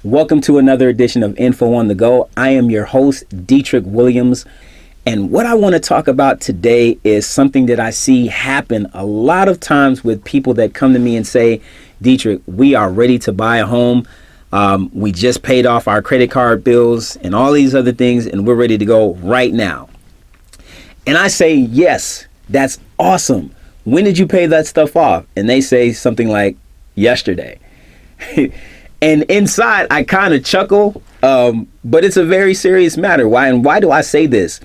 Welcome to another edition of Info on the Go. I am your host, Dietric Williams. And what I want to talk about today is something that I see happen a lot of times with people that come to me and say, Dietric, we are ready to buy a home. We just paid off our credit card bills and all these other things, and we're ready to go right now. And I say, yes, that's awesome. When did you pay that stuff off? And they say something like, yesterday. And inside, I kind of chuckle, but it's a very serious matter. Why do I say this?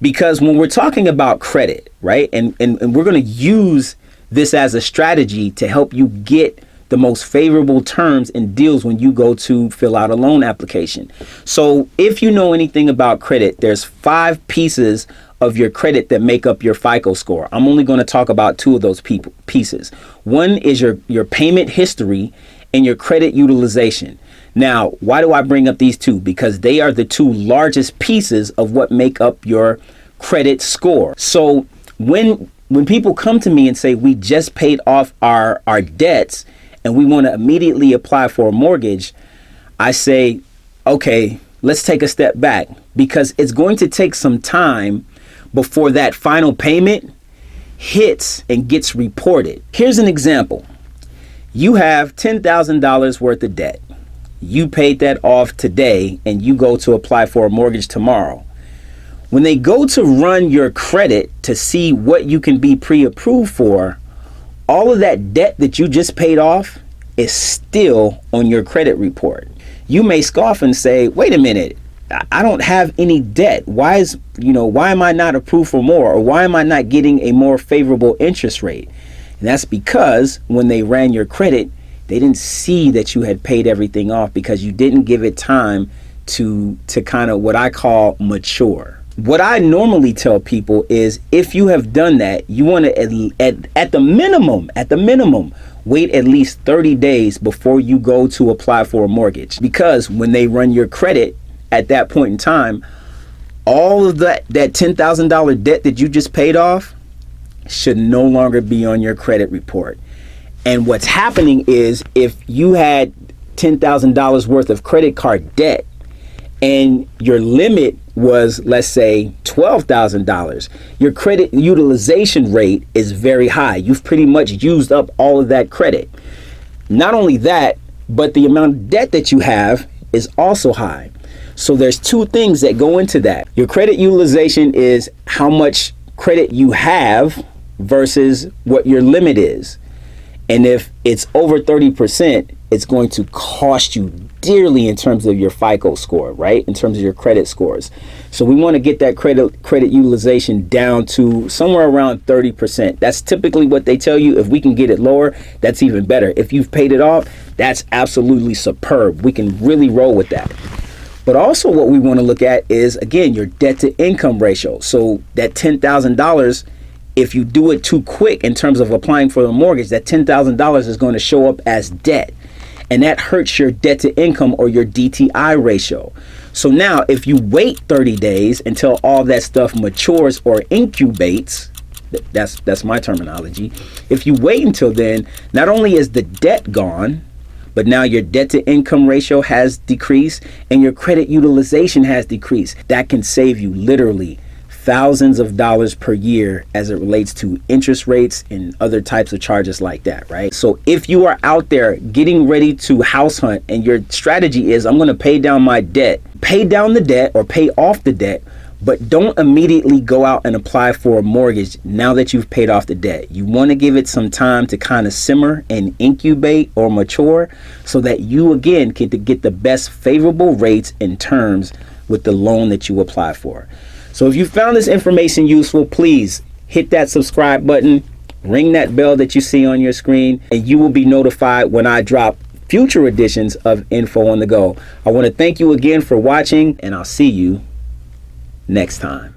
Because when we're talking about credit, right, and we're going to use this as a strategy to help you get the most favorable terms and deals when you go to fill out a loan application. So if you know anything about credit, there's 5 pieces of your credit that make up your FICO score. I'm only going to talk about 2 of those pieces. One is your payment history and your credit utilization. Now, why do I bring up these 2? Because they are the 2 largest pieces of what make up your credit score. So when people come to me and say, we just paid off our debts and we want to immediately apply for a mortgage, I say, okay, let's take a step back, because it's going to take some time before that final payment hits and gets reported. Here's an example. You have $10,000 worth of debt. You paid that off today and you go to apply for a mortgage tomorrow. When they go to run your credit to see what you can be pre-approved for, all of that debt that you just paid off is still on your credit report. You may scoff and say, wait a minute, I don't have any debt. Why am I not approved for more? Or why am I not getting a more favorable interest rate? And that's because when they ran your credit, they didn't see that you had paid everything off because you didn't give it time to kind of what I call mature. What I normally tell people is, if you have done that, you want to at the minimum, wait at least 30 days before you go to apply for a mortgage. Because when they run your credit at that point in time, all of that $10,000 debt that you just paid off should no longer be on your credit report. And what's happening is, if you had $10,000 worth of credit card debt and your limit was, let's say, $12,000, your credit utilization rate is very high. You've pretty much used up all of that credit. Not only that, but the amount of debt that you have is also high. So there's 2 things that go into that. Your credit utilization is how much credit you have versus what your limit is. And if it's over 30%, it's going to cost you dearly in terms of your FICO score, right? In terms of your credit scores. So we want to get that credit utilization down to somewhere around 30%. That's typically what they tell you. If we can get it lower, that's even better. If you've paid it off, that's absolutely superb. We can really roll with that. But also what we want to look at is, again, your debt to income ratio. So that $10,000, if you do it too quick in terms of applying for the mortgage, that $10,000 is going to show up as debt. And that hurts your debt to income, or your DTI ratio. So now if you wait 30 days until all that stuff matures or incubates, that's my terminology. If you wait until then, not only is the debt gone, but now your debt to income ratio has decreased and your credit utilization has decreased. That can save you literally thousands of dollars per year as it relates to interest rates and other types of charges like that, right? So if you are out there getting ready to house hunt and your strategy is, I'm going to pay down my debt, pay down the debt or pay off the debt, but don't immediately go out and apply for a mortgage now that you've paid off the debt. You want to give it some time to kind of simmer and incubate or mature, so that you again can get the best favorable rates and terms with the loan that you apply for. So if you found this information useful, please hit that subscribe button, ring that bell that you see on your screen, and you will be notified when I drop future editions of Info on the Go. I want to thank you again for watching, and I'll see you next time.